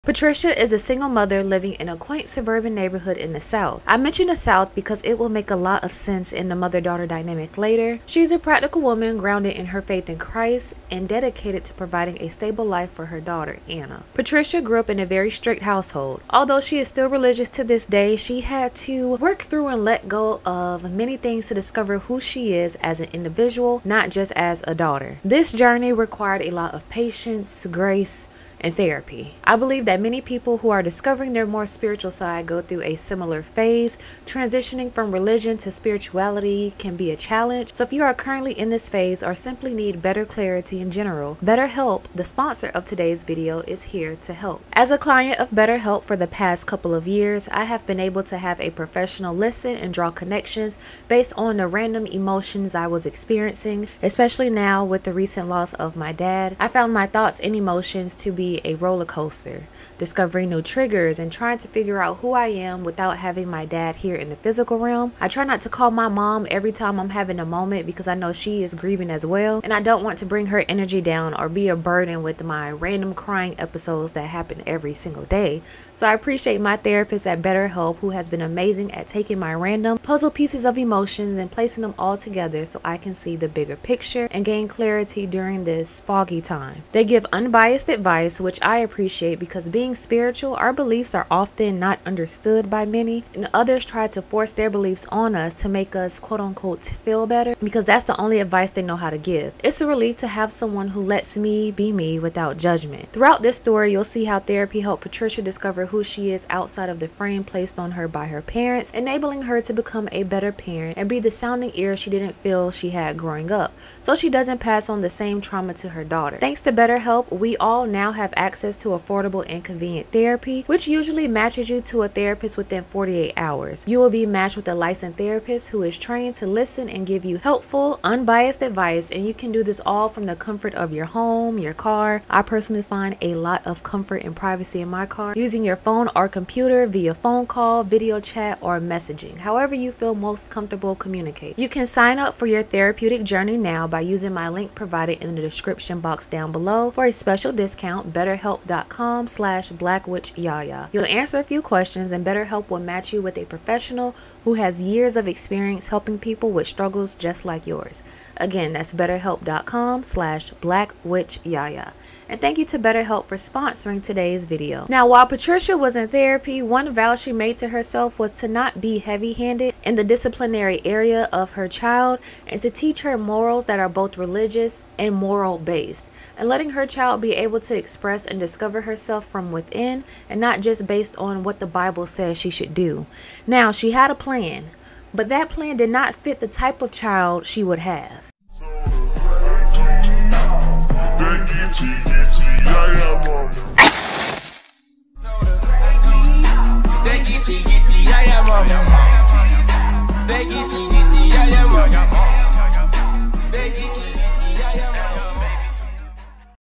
Patricia is a single mother living in a quaint suburban neighborhood in the South. I mention the South because it will make a lot of sense in the mother-daughter dynamic later. She's a practical woman grounded in her faith in Christ and dedicated to providing a stable life for her daughter, Anna. Patricia grew up in a very strict household. Although she is still religious to this day, she had to work through and let go of many things to discover who she is as an individual, not just as a daughter. This journey required a lot of patience, grace, and therapy. I believe that many people who are discovering their more spiritual side go through a similar phase. Transitioning from religion to spirituality can be a challenge. So if you are currently in this phase or simply need better clarity in general, BetterHelp, the sponsor of today's video, is here to help. As a client of BetterHelp for the past couple of years, I have been able to have a professional listen and draw connections based on the random emotions I was experiencing, especially now with the recent loss of my dad. I found my thoughts and emotions to be a roller coaster, discovering new triggers and trying to figure out who I am without having my dad here in the physical realm. I try not to call my mom every time I'm having a moment because I know she is grieving as well, and I don't want to bring her energy down or be a burden with my random crying episodes that happen every single day. So I appreciate my therapist at BetterHelp, who has been amazing at taking my random puzzle pieces of emotions and placing them all together so I can see the bigger picture and gain clarity during this foggy time. They give unbiased advice, which I appreciate because being spiritual, our beliefs are often not understood by many, and others try to force their beliefs on us to make us quote unquote feel better because that's the only advice they know how to give. It's a relief to have someone who lets me be me without judgment. Throughout this story, you'll see how therapy helped Patricia discover who she is outside of the frame placed on her by her parents, enabling her to become a better parent and be the sounding ear she didn't feel she had growing up, so she doesn't pass on the same trauma to her daughter. Thanks to BetterHelp, we all now have access to affordable and convenient therapy, which usually matches you to a therapist within 48 hours. You will be matched with a licensed therapist who is trained to listen and give you helpful, unbiased advice, and you can do this all from the comfort of your home, your car. I personally find a lot of comfort and privacy in my car using your phone or computer via phone call, video chat, or messaging. However you feel most comfortable communicate. You can sign up for your therapeutic journey now by using my link provided in the description box down below for a special discount, BetterHelp.com/BlaqueWitchYaya. You'll answer a few questions and BetterHelp will match you with a professional who has years of experience helping people with struggles just like yours. Again, that's BetterHelp.com/BlaqueWitchYaya. And thank you to BetterHelp for sponsoring today's video. Now, while Patricia was in therapy, one vow she made to herself was to not be heavy-handed in the disciplinary area of her child and to teach her morals that are both religious and moral-based, and letting her child be able to express and discover herself from within and not just based on what the Bible says she should do. Now, she had a plan, but that plan did not fit the type of child she would have.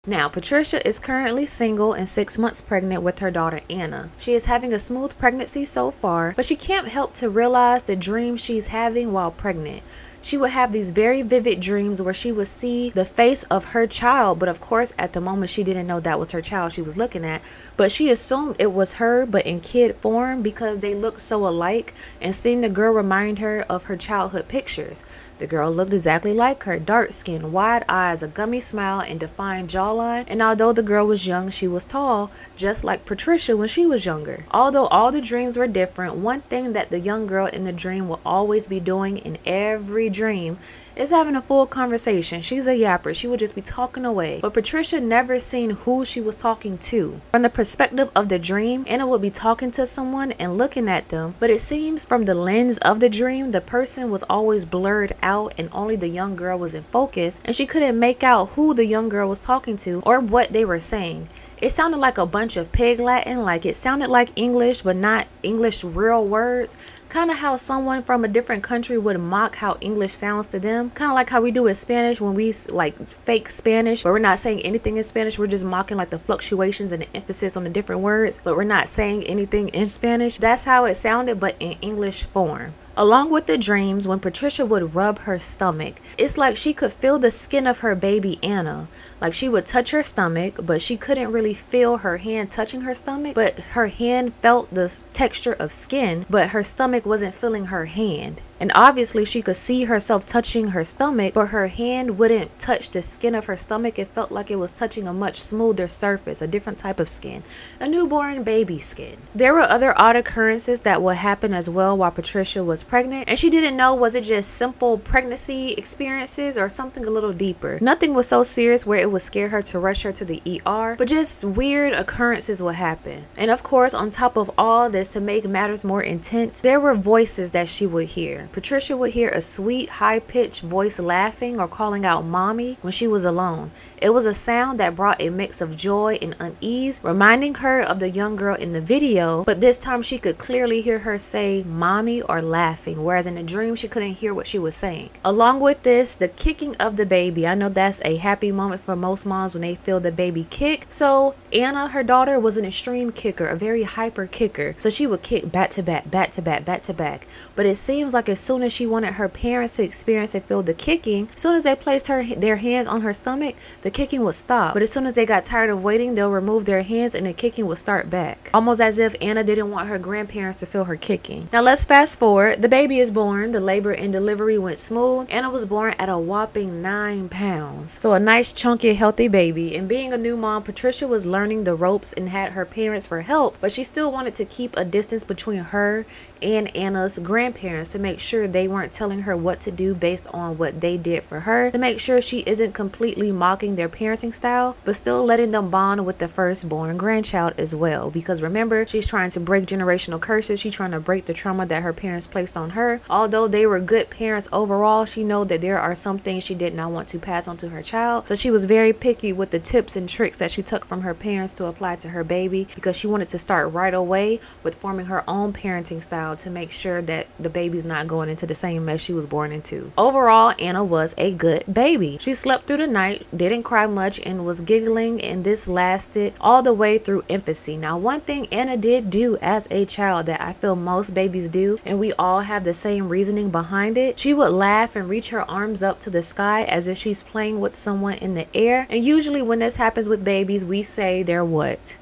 Now, Patricia is currently single and 6 months pregnant with her daughter, Anna. She is having a smooth pregnancy so far, but she can't help to realize the dreams she's having while pregnant. She would have these very vivid dreams where she would see the face of her child, but of course at the moment she didn't know that was her child she was looking at, but she assumed it was her but in kid form because they looked so alike, and seeing the girl remind her of her childhood pictures. The girl looked exactly like her, dark skin, wide eyes, a gummy smile, and defined jawline, and although the girl was young, she was tall, just like Patricia when she was younger. Although all the dreams were different, one thing that the young girl in the dream will always be doing in every dream is having a full conversation. She's a yapper. She would just be talking away. But Patricia never seen who she was talking to. From the perspective of the dream, Anna would be talking to someone and looking at them, but it seems from the lens of the dream, the person was always blurred out and only the young girl was in focus, and she couldn't make out who the young girl was talking to or what they were saying. It sounded like a bunch of pig Latin, like it sounded like English but not English real words. Kind of how someone from a different country would mock how English sounds to them. Kind of like how we do in Spanish when we like fake Spanish, but we're not saying anything in Spanish. We're just mocking like the fluctuations and the emphasis on the different words, but we're not saying anything in Spanish. That's how it sounded, but in English form. Along with the dreams, when Patricia would rub her stomach, it's like she could feel the skin of her baby Anna. Like she would touch her stomach, but she couldn't really feel her hand touching her stomach, but her hand felt the texture of skin, but her stomach wasn't feeling her hand. And obviously she could see herself touching her stomach, but her hand wouldn't touch the skin of her stomach. It felt like it was touching a much smoother surface, a different type of skin, a newborn baby skin. There were other odd occurrences that would happen as well while Patricia was pregnant, and she didn't know, was it just simple pregnancy experiences or something a little deeper. Nothing was so serious where it would scare her to rush her to the ER, but just weird occurrences would happen. And of course, on top of all this, to make matters more intense, there were voices that she would hear. Patricia would hear a sweet, high-pitched voice laughing or calling out mommy when she was alone. It was a sound that brought a mix of joy and unease, reminding her of the young girl in the video, but this time she could clearly hear her say mommy or laughing, whereas in the dream she couldn't hear what she was saying. Along with this, the kicking of the baby. I know that's a happy moment for most moms when they feel the baby kick. So Anna, her daughter, was an extreme kicker, a very hyper kicker. So she would kick back to back, back to back, back to back. But it seems like as soon as she wanted her parents to experience and feel the kicking, as soon as they placed their hands on her stomach, the kicking would stop. But as soon as they got tired of waiting, they'll remove their hands and the kicking would start back. Almost as if Anna didn't want her grandparents to feel her kicking. Now let's fast forward. The baby is born. The labor and delivery went smooth. Anna was born at a whopping 9 pounds. So a nice, chunky, healthy baby. And being a new mom, Patricia was learning the ropes and had her parents for help, but she still wanted to keep a distance between her and Anna's grandparents to make sure they weren't telling her what to do based on what they did for her, to make sure she isn't completely mocking their parenting style, but still letting them bond with the firstborn grandchild as well. Because remember, she's trying to break generational curses. She's trying to break the trauma that her parents placed on her. Although they were good parents overall, she know that there are some things she did not want to pass on to her child. So she was very picky with the tips and tricks that she took from her parents to apply to her baby, because she wanted to start right away with forming her own parenting style to make sure that the baby's not going into the same mess she was born into. Overall, Anna was a good baby. She slept through the night, didn't cry much, and was giggling, and this lasted all the way through infancy. Now, one thing Anna did do as a child that I feel most babies do, and we all have the same reasoning behind it, she would laugh and reach her arms up to the sky as if she's playing with someone in the air. And usually when this happens with babies, we say they're what?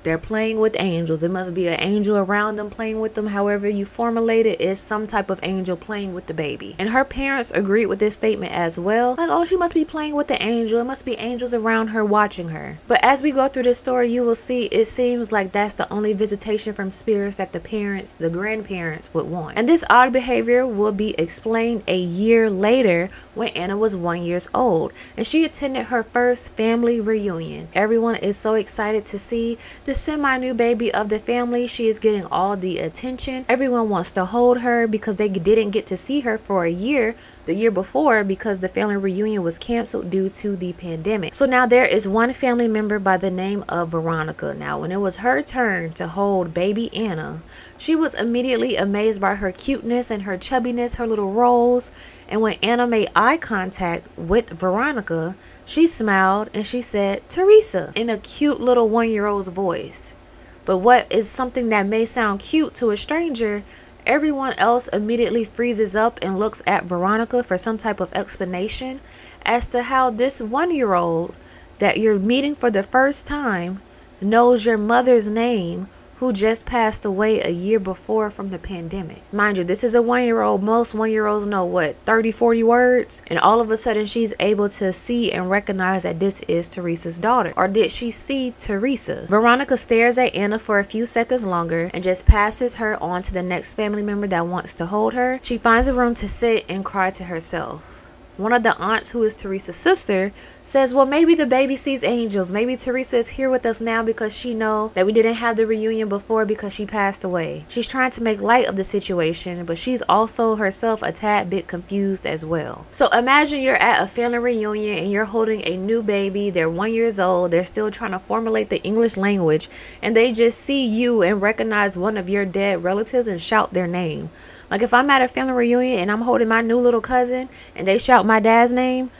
They're playing with angels. It must be an angel around them playing with them. However you formulate it, is some type of angel playing with the baby. And her parents agreed with this statement as well. Like, oh, she must be playing with the angel. It must be angels around her watching her. But as we go through this story, you will see it seems like that's the only visitation from spirits that the parents, the grandparents, would want. And this odd behavior will be explained a year later when Anna was 1 year old. And she attended her first family reunion. Everyone is so excited to see the semi-new baby of the family. She is getting all the attention. Everyone wants to hold her because they didn't get to see her for a year the year before, because the family reunion was canceled due to the pandemic. So now there is one family member by the name of Veronica. Now when it was her turn to hold baby Anna, she was immediately amazed by her cuteness and her chubbiness, her little rolls. And when Anna made eye contact with Veronica, she smiled and she said, "Teresa," in a cute little 1 year old's voice. But what is something that may sound cute to a stranger, everyone else immediately freezes up and looks at Veronica for some type of explanation as to how this 1 year old that you're meeting for the first time knows your mother's name, who just passed away a year before from the pandemic. Mind you, this is a 1 year old. Most 1 year olds know what, 30, 40 words? And all of a sudden she's able to see and recognize that this is Teresa's daughter. Or did she see Teresa? Veronica stares at Anna for a few seconds longer and just passes her on to the next family member that wants to hold her. She finds a room to sit and cry to herself. One of the aunts, who is Teresa's sister, says, well, maybe the baby sees angels. Maybe Teresa is here with us now because she knows that we didn't have the reunion before because she passed away. She's trying to make light of the situation, but she's also herself a tad bit confused as well. So imagine you're at a family reunion and you're holding a new baby. They're 1 year old. They're still trying to formulate the English language, and they just see you and recognize one of your dead relatives and shout their name. Like if I'm at a family reunion and I'm holding my new little cousin and they shout my dad's name,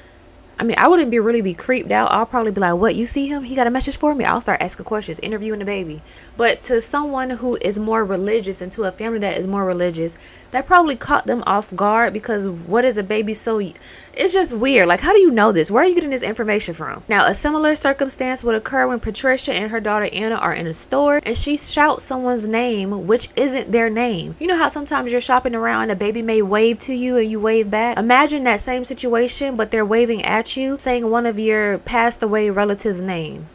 I mean, I wouldn't really be creeped out. I'll probably be like, what, you see him? He got a message for me? I'll start asking questions, interviewing the baby. But to someone who is more religious and to a family that is more religious, that probably caught them off guard, because what is a baby it's just weird. Like, how do you know this? Where are you getting this information from? Now, a similar circumstance would occur when Patricia and her daughter Anna are in a store and she shouts someone's name, which isn't their name. You know how sometimes you're shopping around and a baby may wave to you and you wave back? Imagine that same situation, but they're waving at you, saying one of your passed away relatives' name.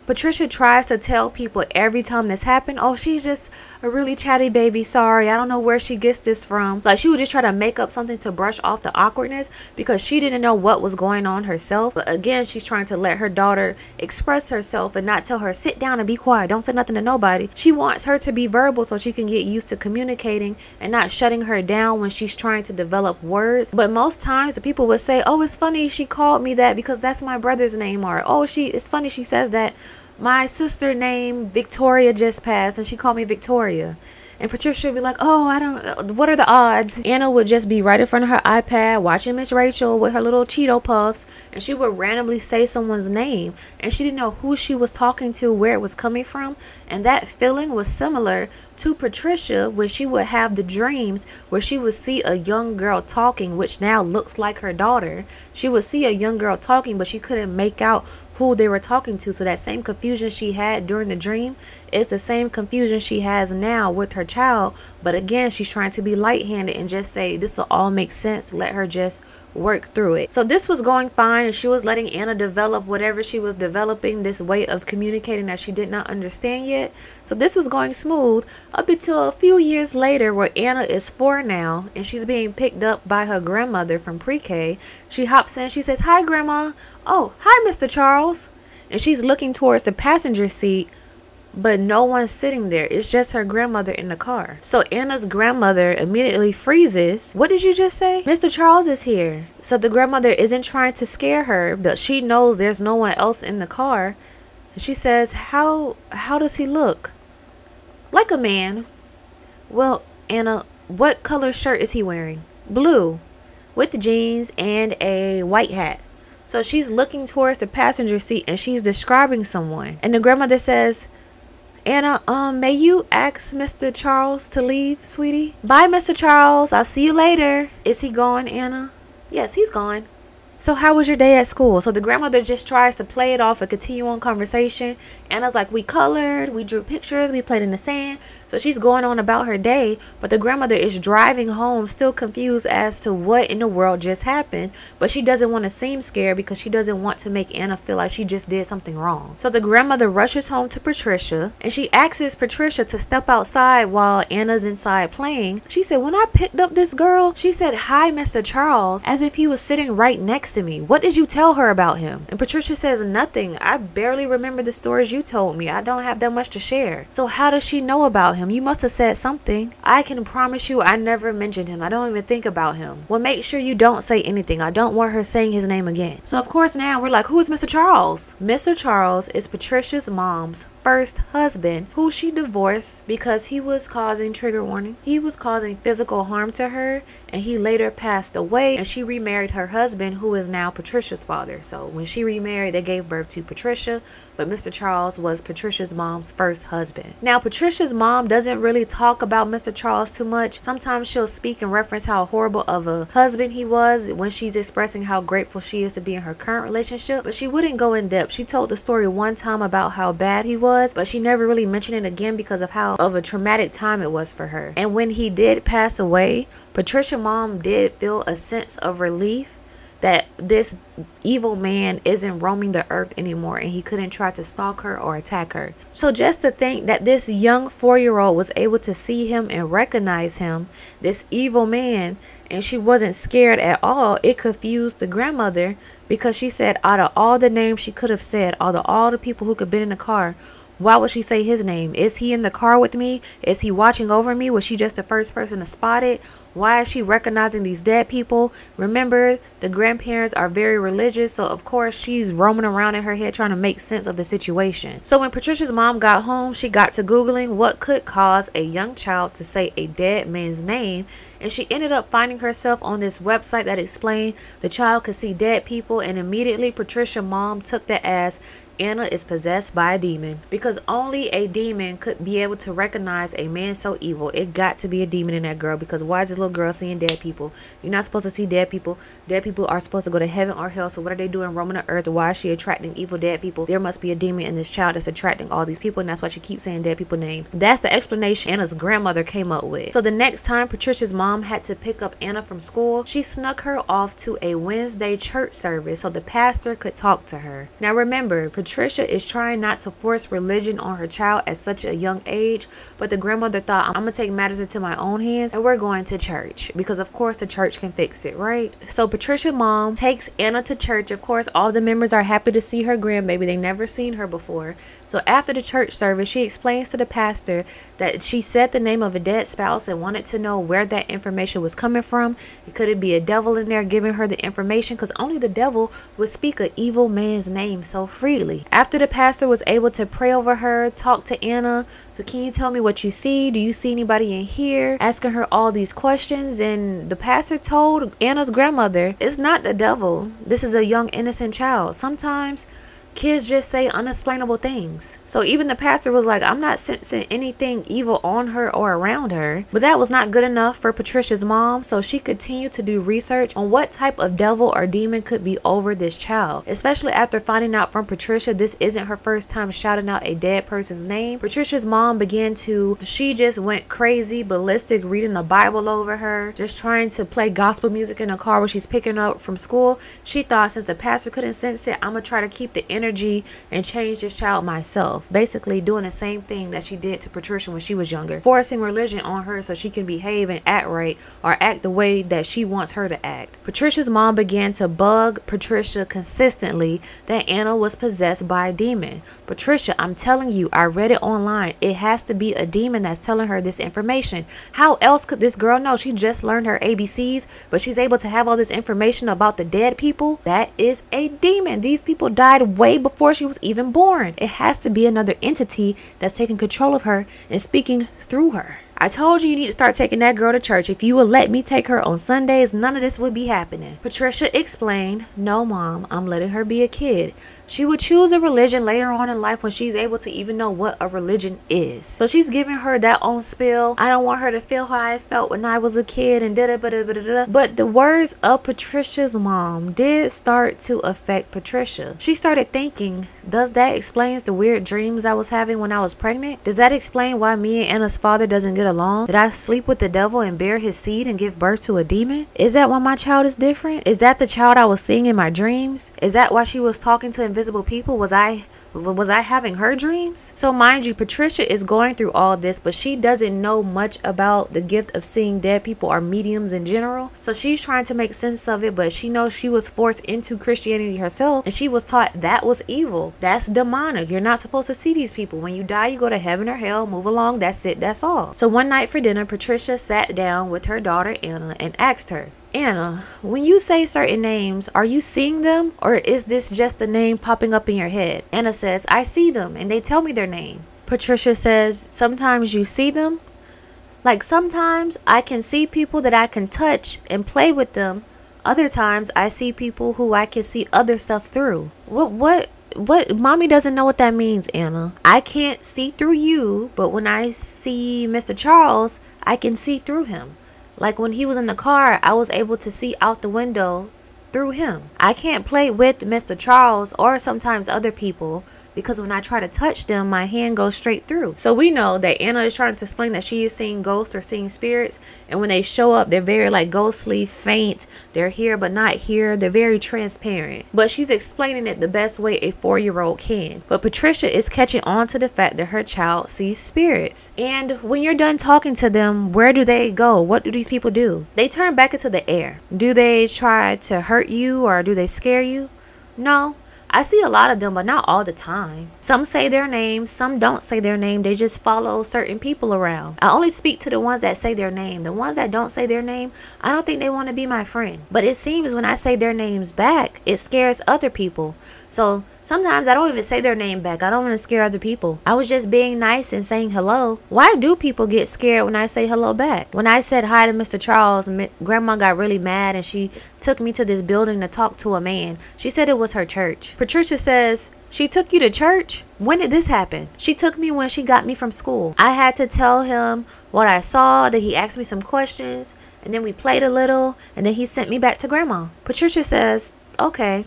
Patricia tries to tell people every time this happened, oh, she's just a really chatty baby. Sorry, I don't know where she gets this from. Like, she would just try to make up something to brush off the awkwardness because she didn't know what was going on herself. But again, she's trying to let her daughter express herself and not tell her, sit down and be quiet. Don't say nothing to nobody. She wants her to be verbal so she can get used to communicating and not shutting her down when she's trying to develop words. But most times the people would say, oh, it's funny she called me that because that's my brother's name. Or, oh, it's funny she says that. My sister named Victoria just passed and she called me Victoria. And Patricia would be like, oh, I don't know. What are the odds? Anna would just be right in front of her iPad watching Miss Rachel with her little Cheeto Puffs. And she would randomly say someone's name. And she didn't know who she was talking to, where it was coming from. And that feeling was similar to Patricia when she would have the dreams where she would see a young girl talking, which now looks like her daughter. She would see a young girl talking, but she couldn't make out who they were talking to. So that same confusion she had during the dream is the same confusion she has now with her child. But again, she's trying to be light-handed and just say this will all make sense. Let her just work through it. So this was going fine, and she was letting Anna develop whatever she was developing, this way of communicating that she did not understand yet. So this was going smooth up until a few years later, where Anna is 4 now and she's being picked up by her grandmother from pre-K. She hops in, she says, hi grandma. Oh, hi Mr. Charles. And she's looking towards the passenger seat, but no one's sitting there. It's just her grandmother in the car. So Anna's grandmother immediately freezes. What did you just say? Mr. Charles is here. So the grandmother isn't trying to scare her, but she knows there's no one else in the car. And she says, how does he look? Like a man. Well, Anna, what color shirt is he wearing? Blue, with the jeans and a white hat. So she's looking towards the passenger seat and she's describing someone. And the grandmother says, Anna, may you ask Mr. Charles to leave, sweetie? Bye, Mr. Charles. I'll see you later. Is he gone, Anna? Yes, he's gone. So how was your day at school? So the grandmother just tries to play it off and continue on conversation. Anna's like, we colored, we drew pictures, we played in the sand. So she's going on about her day, but the grandmother is driving home still confused as to what in the world just happened. But she doesn't want to seem scared because she doesn't want to make Anna feel like she just did something wrong. So the grandmother rushes home to Patricia and she asks Patricia to step outside while Anna's inside playing. She said, when I picked up this girl, she said, hi, Mr. Charles, as if he was sitting right next to me. What did you tell her about him? And Patricia says, nothing. I barely remember the stories you told me. I don't have that much to share. So how does she know about him? You must have said something. I can promise you I never mentioned him. I don't even think about him. Well, make sure you don't say anything. I don't want her saying his name again. So of course now we're like, who is Mr. Charles? Mr. Charles is Patricia's mom's first husband, who she divorced because he was causing, trigger warning, he was causing physical harm to her, and he later passed away, and she remarried her husband, who is now Patricia's father. So when she remarried, they gave birth to Patricia, but Mr. Charles was Patricia's mom's first husband. Now Patricia's mom doesn't really talk about Mr. Charles too much. Sometimes she'll speak and reference how horrible of a husband he was when she's expressing how grateful she is to be in her current relationship, but she wouldn't go in depth. She told the story one time about how bad he was, but she never really mentioned it again because of how of a traumatic time it was for her. And when he did pass away, Patricia's mom did feel a sense of relief that this evil man isn't roaming the earth anymore and he couldn't try to stalk her or attack her. So just to think that this young 4-year-old was able to see him and recognize him, this evil man, and she wasn't scared at all, it confused the grandmother because she said out of all the names she could have said, out of all the people who could have been in the car, Why would she say his name? Is he in the car with me? Is he watching over me? Was she just the first person to spot it? Why is she recognizing these dead people? Remember, the grandparents are very religious, so of course she's roaming around in her head trying to make sense of the situation. So when Patricia's mom got home, she got to Googling what could cause a young child to say a dead man's name, and she ended up finding herself on this website that explained the child could see dead people, and immediately Patricia's mom took that as Anna is possessed by a demon, because only a demon could be able to recognize a man so evil. It got to be a demon in that girl, because why is this little girl seeing dead people? You're not supposed to see dead people. Dead people are supposed to go to heaven or hell. So what are they doing roaming the earth? Why is she attracting evil dead people? There must be a demon in this child that's attracting all these people, and that's why she keeps saying dead people name. That's the explanation Anna's grandmother came up with. So the next time Patricia's mom had to pick up Anna from school, she snuck her off to a Wednesday church service so the pastor could talk to her. Now remember, Patricia is trying not to force religion on her child at such a young age, but the grandmother thought, I'm gonna take matters into my own hands and we're going to church, because of course the church can fix it, right? So Patricia's mom takes Anna to church. Of course, all the members are happy to see her grandbaby. They never seen her before. So after the church service, she explains to the pastor that she said the name of a dead spouse and wanted to know where that information was coming from. Could it be a devil in there giving her the information? Because only the devil would speak an evil man's name so freely. After the pastor was able to pray over her, talk to Anna, so can you tell me what you see? Do you see anybody in here? Asking her all these questions, and the pastor told Anna's grandmother, it's not the devil. This is a young innocent child. Sometimes kids just say unexplainable things. So even the pastor was like, I'm not sensing anything evil on her or around her. But that was not good enough for Patricia's mom, so she continued to do research on what type of devil or demon could be over this child, especially after finding out from Patricia this isn't her first time shouting out a dead person's name. Patricia's mom she just went crazy, ballistic, reading the Bible over her, just trying to play gospel music in the car when she's picking up from school. She thought, since the pastor couldn't sense it, I'm gonna try to keep the energy and change this child myself. Basically doing the same thing that she did to Patricia when she was younger, forcing religion on her so she can behave and act right, or act the way that she wants her to act. Patricia's mom began to bug Patricia consistently that Anna was possessed by a demon. Patricia, I'm telling you, I read it online. It has to be a demon that's telling her this information. How else could this girl know? She just learned her ABCs, but she's able to have all this information about the dead people. That is a demon. These people died way before she was even born. It has to be another entity that's taking control of her and speaking through her. I told you need to start taking that girl to church. If you would let me take her on Sundays, none of this would be happening. Patricia explained, no mom, I'm letting her be a kid. She would choose a religion later on in life when she's able to even know what a religion is. So she's giving her that own spill. I don't want her to feel how I felt when I was a kid and da-da-ba-da-ba-da-da. But the words of Patricia's mom did start to affect Patricia. She started thinking, does that explain the weird dreams I was having when I was pregnant? Does that explain why me and Anna's father doesn't get along? Did I sleep with the devil and bear his seed and give birth to a demon? Is that why my child is different? Is that the child I was seeing in my dreams? Is that why she was talking to invisible people? Was I having her dreams? So mind you, Patricia is going through all this, but she doesn't know much about the gift of seeing dead people or mediums in general. So she's trying to make sense of it, but she knows she was forced into Christianity herself, and she was taught that was evil. That's demonic. You're not supposed to see these people. When you die, you go to heaven or hell. Move along. That's it. That's all. So one night for dinner, Patricia sat down with her daughter Anna and asked her, Anna, when you say certain names, are you seeing them, or is this just a name popping up in your head? Anna says, I see them and they tell me their name. Patricia says, sometimes you see them? Like sometimes I can see people that I can touch and play with them. Other times I see people who I can see other stuff through. What? Mommy doesn't know what that means, Anna. I can't see through you, but when I see Mr. Charles, I can see through him. Like when he was in the car, I was able to see out the window through him. I can't play with Mr. Charles or sometimes other people, because when I try to touch them, my hand goes straight through. So we know that Anna is trying to explain that she is seeing ghosts or seeing spirits, and when they show up, they're very like ghostly, faint. They're here but not here. They're very transparent. But she's explaining it the best way a 4-year-old can. But Patricia is catching on to the fact that her child sees spirits. And when you're done talking to them, where do they go? What do these people do? They turn back into the air. Do they try to hurt you, or do they scare you? No. I see a lot of them, but not all the time. Some say their name, some don't say their name. They just follow certain people around. I only speak to the ones that say their name. The ones that don't say their name, I don't think they want to be my friend. But it seems when I say their names back, it scares other people. So sometimes I don't even say their name back. I don't want to scare other people. I was just being nice and saying hello. Why do people get scared when I say hello back? When I said hi to Mr. Charles, Grandma got really mad and she took me to this building to talk to a man. She said it was her church. Patricia says, she took you to church? When did this happen? She took me when she got me from school. I had to tell him what I saw, that he asked me some questions, and then we played a little, and then he sent me back to Grandma. Patricia says, okay,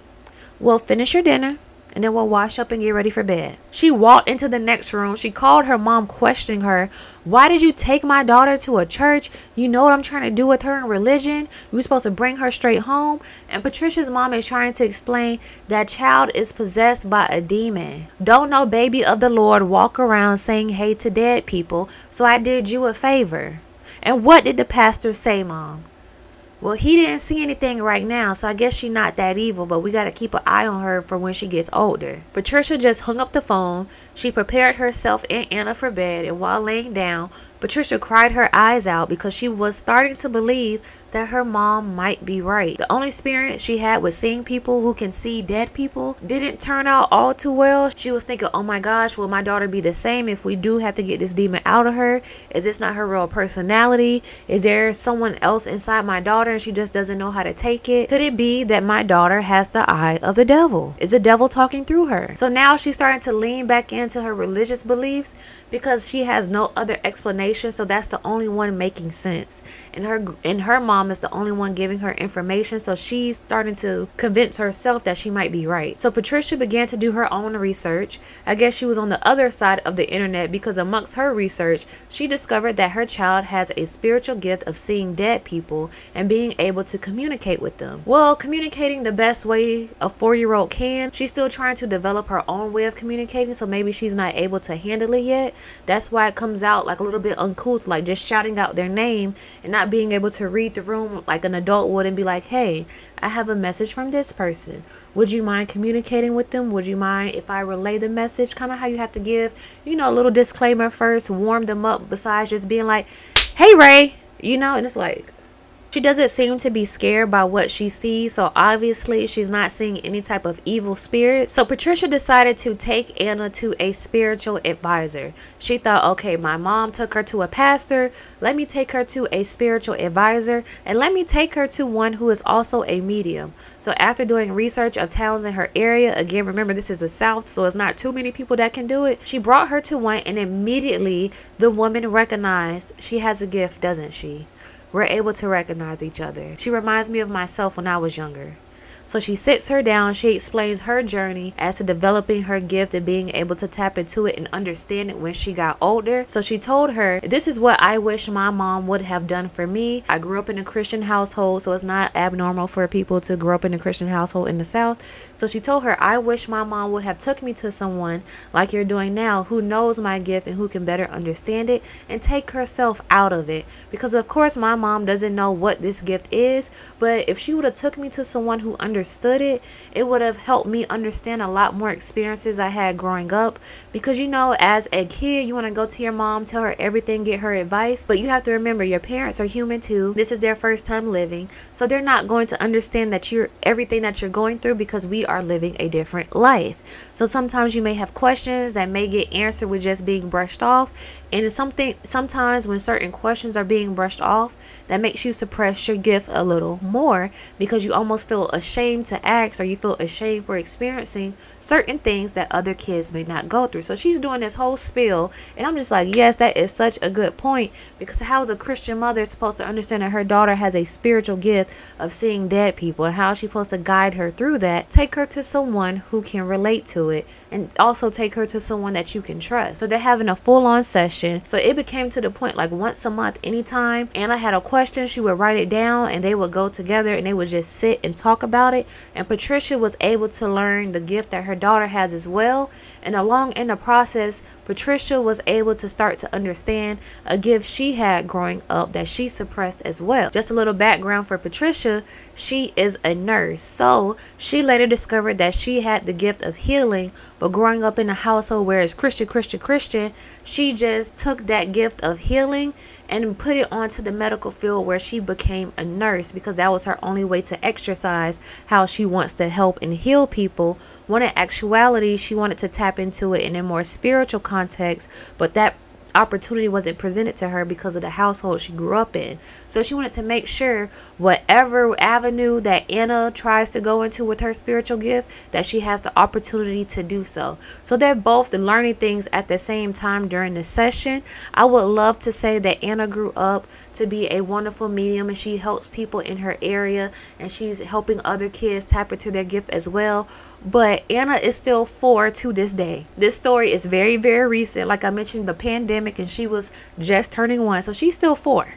well, finish your dinner, and then we'll wash up and get ready for bed. She walked into the next room. She called her mom, questioning her. Why did you take my daughter to a church? You know what I'm trying to do with her in religion? You were supposed to bring her straight home. And Patricia's mom is trying to explain that child is possessed by a demon. Don't no baby of the Lord walk around saying hey to dead people, so I did you a favor. And what did the pastor say, Mom? Well, he didn't see anything right now, so I guess she's not that evil, but we got to keep an eye on her for when she gets older. Patricia just hung up the phone. She prepared herself and Anna for bed, and while laying down, Patricia cried her eyes out because she was starting to believe that her mom might be right. The only experience she had with seeing people who can see dead people didn't turn out all too well. She was thinking, oh my gosh, will my daughter be the same if we do have to get this demon out of her? Is this not her real personality? Is there someone else inside my daughter and she just doesn't know how to take it? Could it be that my daughter has the eye of the devil? Is the devil talking through her? So now she's starting to lean back into her religious beliefs because she has no other explanation. So that's the only one making sense, and her mom is the only one giving her information, so she's starting to convince herself that she might be right. So Patricia began to do her own research. I guess she was on the other side of the internet because amongst her research she discovered that her child has a spiritual gift of seeing dead people and being able to communicate with them. Well, communicating the best way a 4-year-old can. She's still trying to develop her own way of communicating, so maybe she's not able to handle it yet. That's why it comes out like a little bit uncouth, like just shouting out their name and not being able to read the room like an adult would and be like, hey, I have a message from this person. Would you mind communicating with them? Would you mind if I relay the message? Kind of how you have to give, you know, a little disclaimer first, warm them up, besides just being like, hey Ray, you know. And it's like, she doesn't seem to be scared by what she sees, so obviously she's not seeing any type of evil spirit. So Patricia decided to take Anna to a spiritual advisor. She thought, okay, my mom took her to a pastor, let me take her to a spiritual advisor, and let me take her to one who is also a medium. So after doing research of towns in her area, again, remember this is the South, so it's not too many people that can do it, she brought her to one, and immediately the woman recognized she has a gift, doesn't she? We're able to recognize each other. She reminds me of myself when I was younger. So she sits her down. She explains her journey as to developing her gift and being able to tap into it and understand it when she got older. So she told her, this is what I wish my mom would have done for me. I grew up in a Christian household, so it's not abnormal for people to grow up in a Christian household in the South. So she told her, I wish my mom would have took me to someone like you're doing now who knows my gift and who can better understand it and take herself out of it. Because of course my mom doesn't know what this gift is, but if she would have took me to someone who understood it, it would have helped me understand a lot more experiences I had growing up. Because you know, as a kid, you want to go to your mom, tell her everything, get her advice, but you have to remember your parents are human too. This is their first time living, so they're not going to understand that everything that you're going through, because we are living a different life. So sometimes you may have questions that may get answered with just being brushed off, and it's sometimes when certain questions are being brushed off, that makes you suppress your gift a little more, because you almost feel ashamed to ask, or you feel ashamed for experiencing certain things that other kids may not go through. So she's doing this whole spiel, and I'm just like, yes, that is such a good point, because how is a Christian mother supposed to understand that her daughter has a spiritual gift of seeing dead people, and how is she supposed to guide her through that? Take her to someone who can relate to it, and also take her to someone that you can trust. So they're having a full-on session. So it became to the point like once a month, anytime Anna had a question, she would write it down and they would go together and they would just sit and talk about it. And Patricia was able to learn the gift that her daughter has as well. And along in the process, Patricia was able to start to understand a gift she had growing up that she suppressed as well. Just a little background for Patricia, she is a nurse. So she later discovered that she had the gift of healing, but growing up in a household where it's Christian, she just took that gift of healing and put it onto the medical field where she became a nurse, because that was her only way to exercise how she wants to help and heal people, when in actuality she wanted to tap into it in a more spiritual context, but that opportunity wasn't presented to her because of the household she grew up in. So she wanted to make sure whatever avenue that Anna tries to go into with her spiritual gift, that she has the opportunity to do so. So they're both learning things at the same time during the session. I would love to say that Anna grew up to be a wonderful medium, and she helps people in her area, and she's helping other kids tap into their gift as well. But Anna is still 4 to this day. This story is very, very recent. Like I mentioned, the pandemic, and she was just turning 1. So she's still 4.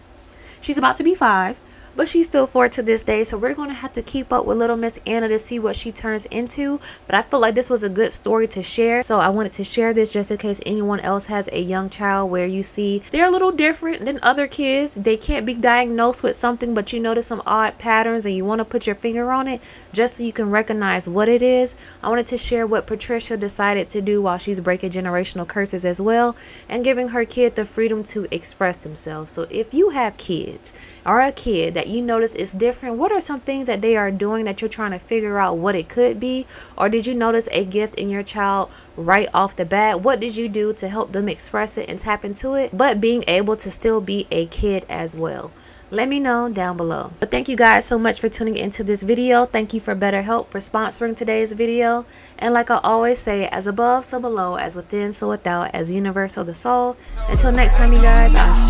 She's about to be 5, but she's still 4 to this day. So we're going to have to keep up with little Miss Anna to see what she turns into. But I feel like this was a good story to share. So I wanted to share this just in case anyone else has a young child where you see they're a little different than other kids. They can't be diagnosed with something, but you notice some odd patterns and you want to put your finger on it just so you can recognize what it is. I wanted to share what Patricia decided to do while she's breaking generational curses as well, and giving her kid the freedom to express themselves. So if you have kids or a kid that you notice is different, what are some things that they are doing that you're trying to figure out what it could be? Or did you notice a gift in your child right off the bat? What did you do to help them express it and tap into it, but being able to still be a kid as well? Let me know down below. But thank you guys so much for tuning into this video. Thank you for BetterHelp for sponsoring today's video. And like I always say, as above, so below, as within, so without, as universal the soul. Until next time, you guys, Ashe,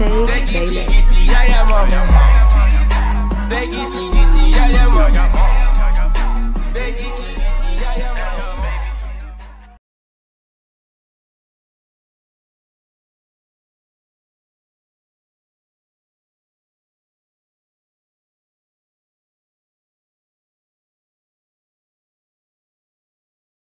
baby.